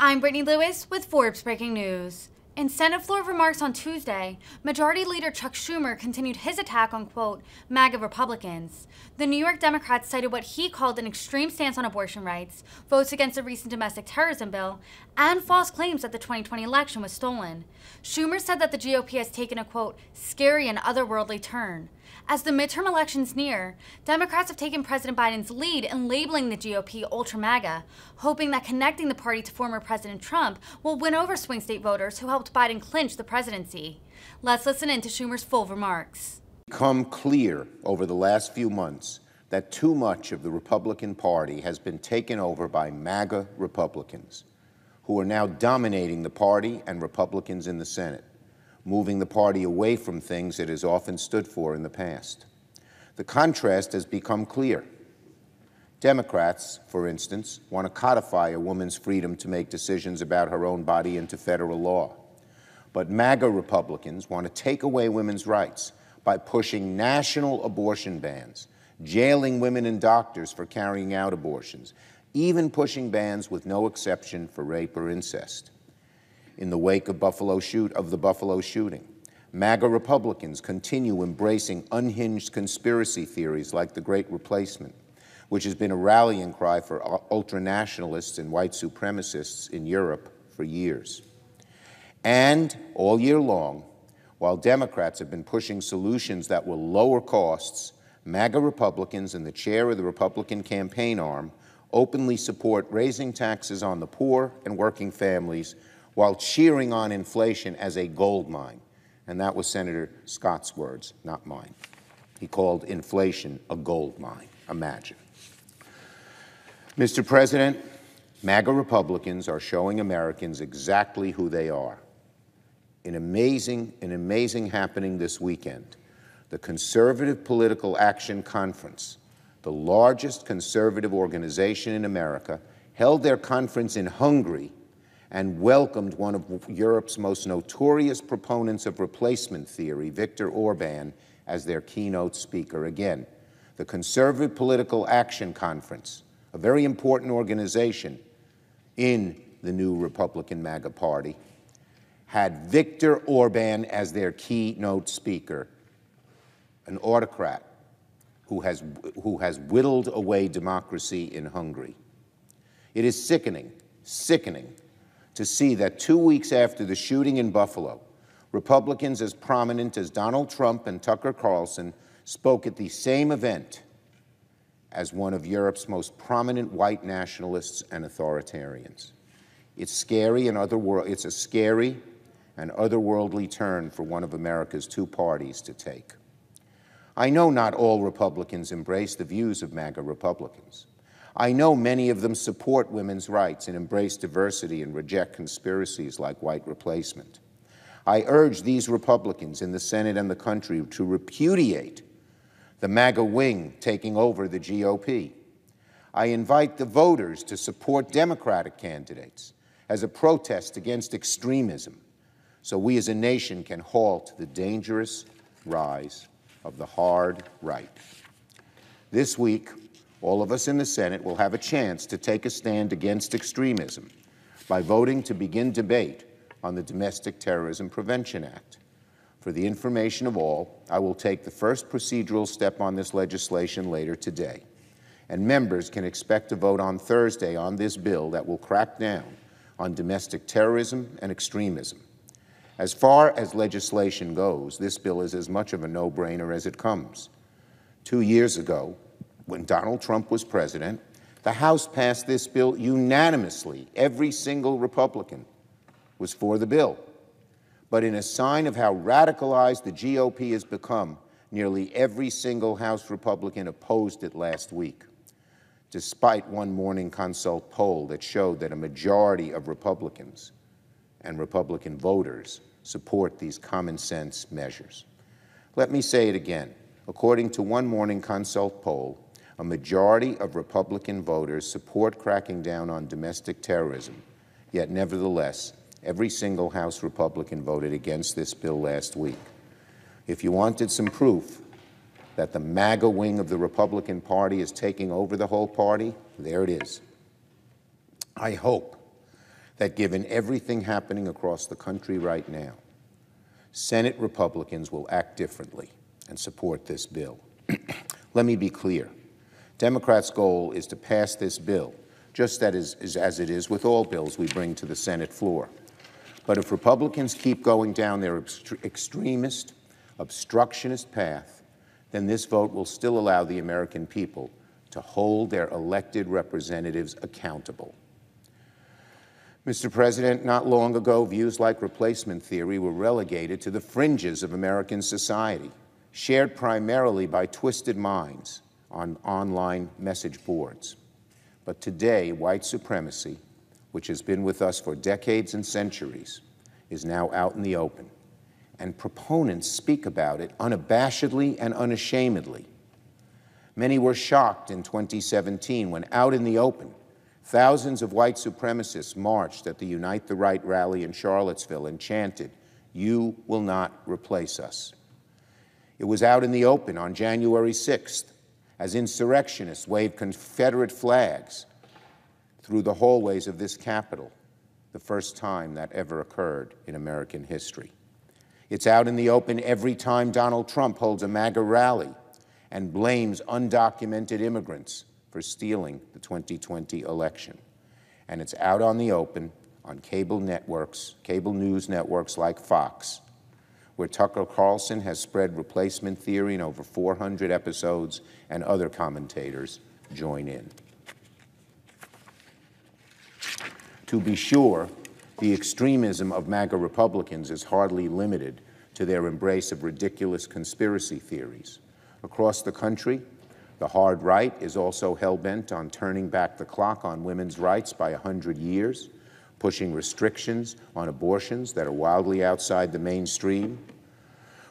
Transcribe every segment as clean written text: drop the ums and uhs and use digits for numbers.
I'm Brittany Lewis with Forbes Breaking News. In Senate floor remarks on Tuesday, Majority Leader Chuck Schumer continued his attack on, quote, MAGA Republicans. The New York Democrat cited what he called an extreme stance on abortion rights, votes against a recent domestic terrorism bill, and false claims that the 2020 election was stolen. Schumer said that the GOP has taken a, quote, scary and otherworldly turn. As the midterm elections near, Democrats have taken President Biden's lead in labeling the GOP ultra-MAGA, hoping that connecting the party to former President Trump will win over swing state voters who helped Biden clinch the presidency. Let's listen in to Schumer's full remarks. It's become clear over the last few months that too much of the Republican Party has been taken over by MAGA Republicans, who are now dominating the party and Republicans in the Senate, moving the party away from things it has often stood for in the past. The contrast has become clear. Democrats, for instance, want to codify a woman's freedom to make decisions about her own body into federal law. But MAGA Republicans want to take away women's rights by pushing national abortion bans, jailing women and doctors for carrying out abortions, even pushing bans with no exception for rape or incest. In the wake of the Buffalo shooting, MAGA Republicans continue embracing unhinged conspiracy theories like the Great Replacement, which has been a rallying cry for ultranationalists and white supremacists in Europe for years. And all year long, while Democrats have been pushing solutions that will lower costs, MAGA Republicans and the chair of the Republican campaign arm openly support raising taxes on the poor and working families while cheering on inflation as a gold mine. And that was Senator Scott's words, not mine. He called inflation a gold mine. Imagine. Mr. President, MAGA Republicans are showing Americans exactly who they are. An amazing happening this weekend. The Conservative Political Action Conference, the largest conservative organization in America, held their conference in Hungary and welcomed one of Europe's most notorious proponents of replacement theory, Viktor Orban, as their keynote speaker. Again, the Conservative Political Action Conference, a very important organization in the new Republican MAGA Party, had Viktor Orban as their keynote speaker, an autocrat who has whittled away democracy in Hungary. It is sickening to see that 2 weeks after the shooting in Buffalo, Republicans as prominent as Donald Trump and Tucker Carlson spoke at the same event as one of Europe's most prominent white nationalists and authoritarians. It's a scary and otherworldly turn for one of America's two parties to take. I know not all Republicans embrace the views of MAGA Republicans. I know many of them support women's rights and embrace diversity and reject conspiracies like white replacement. I urge these Republicans in the Senate and the country to repudiate the MAGA wing taking over the GOP. I invite the voters to support Democratic candidates as a protest against extremism, so we as a nation can halt the dangerous rise of the hard right. This week, all of us in the Senate will have a chance to take a stand against extremism by voting to begin debate on the Domestic Terrorism Prevention Act. For the information of all, I will take the first procedural step on this legislation later today, and members can expect to vote on Thursday on this bill that will crack down on domestic terrorism and extremism. As far as legislation goes, this bill is as much of a no-brainer as it comes. 2 years ago, when Donald Trump was president, the House passed this bill unanimously. Every single Republican was for the bill. But in a sign of how radicalized the GOP has become, nearly every single House Republican opposed it last week, despite one Morning Consult poll that showed that a majority of Republicans and Republican voters support these common-sense measures. Let me say it again. According to one Morning Consult poll, a majority of Republican voters support cracking down on domestic terrorism, yet nevertheless, every single House Republican voted against this bill last week. If you wanted some proof that the MAGA wing of the Republican Party is taking over the whole party, there it is. I hope that given everything happening across the country right now, Senate Republicans will act differently and support this bill. Let me be clear. Democrats' goal is to pass this bill, just as it is with all bills we bring to the Senate floor. But if Republicans keep going down their extremist, obstructionist path, then this vote will still allow the American people to hold their elected representatives accountable. Mr. President, not long ago, views like replacement theory were relegated to the fringes of American society, shared primarily by twisted minds on online message boards. But today, white supremacy, which has been with us for decades and centuries, is now out in the open, and proponents speak about it unabashedly and unashamedly. Many were shocked in 2017 when, out in the open, thousands of white supremacists marched at the Unite the Right rally in Charlottesville and chanted, "You will not replace us." It was out in the open on January 6th as insurrectionists waved Confederate flags through the hallways of this Capitol, the first time that ever occurred in American history. It's out in the open every time Donald Trump holds a MAGA rally and blames undocumented immigrants for stealing the 2020 election. And it's out on the open on cable networks, cable news networks like Fox, where Tucker Carlson has spread replacement theory in over 400 episodes, and other commentators join in. To be sure, the extremism of MAGA Republicans is hardly limited to their embrace of ridiculous conspiracy theories. Across the country, the hard right is also hell-bent on turning back the clock on women's rights by 100 years, pushing restrictions on abortions that are wildly outside the mainstream.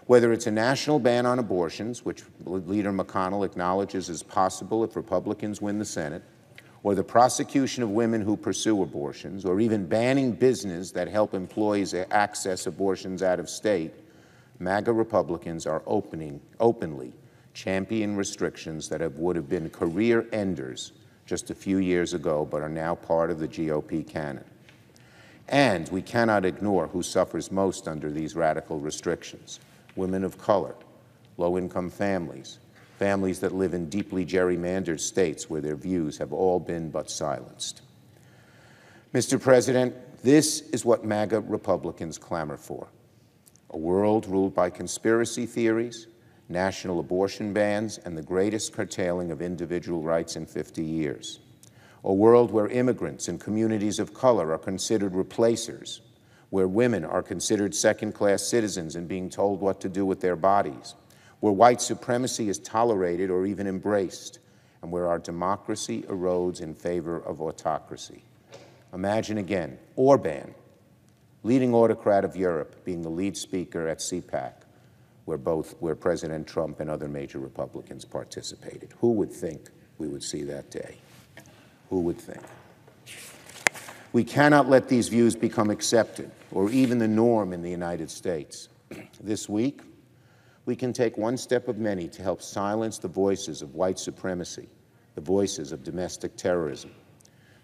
Whether it's a national ban on abortions, which Leader McConnell acknowledges is possible if Republicans win the Senate, or the prosecution of women who pursue abortions, or even banning business that help employees access abortions out of state, MAGA Republicans are openly champion restrictions that would have been career enders just a few years ago, but are now part of the GOP canon. And we cannot ignore who suffers most under these radical restrictions: women of color, low-income families, families that live in deeply gerrymandered states where their views have all been but silenced. Mr. President, this is what MAGA Republicans clamor for: a world ruled by conspiracy theories, national abortion bans, and the greatest curtailing of individual rights in 50 years. A world where immigrants and communities of color are considered replacers, where women are considered second-class citizens and being told what to do with their bodies, where white supremacy is tolerated or even embraced, and where our democracy erodes in favor of autocracy. Imagine again Orban, leading autocrat of Europe, being the lead speaker at CPAC, where President Trump and other major Republicans participated. Who would think we would see that day? Who would think? We cannot let these views become accepted or even the norm in the United States. This week, we can take one step of many to help silence the voices of white supremacy, the voices of domestic terrorism.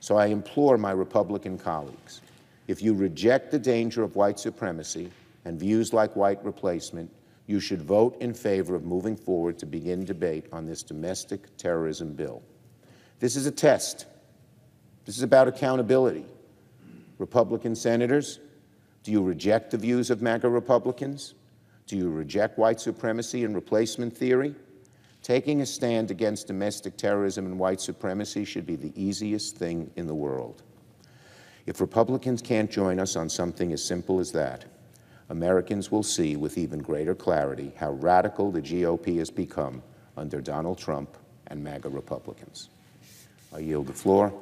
So I implore my Republican colleagues, if you reject the danger of white supremacy and views like white replacement, you should vote in favor of moving forward to begin debate on this domestic terrorism bill. This is a test. This is about accountability. Republican senators, do you reject the views of MAGA Republicans? Do you reject white supremacy and replacement theory? Taking a stand against domestic terrorism and white supremacy should be the easiest thing in the world. If Republicans can't join us on something as simple as that, Americans will see with even greater clarity how radical the GOP has become under Donald Trump and MAGA Republicans. I yield the floor.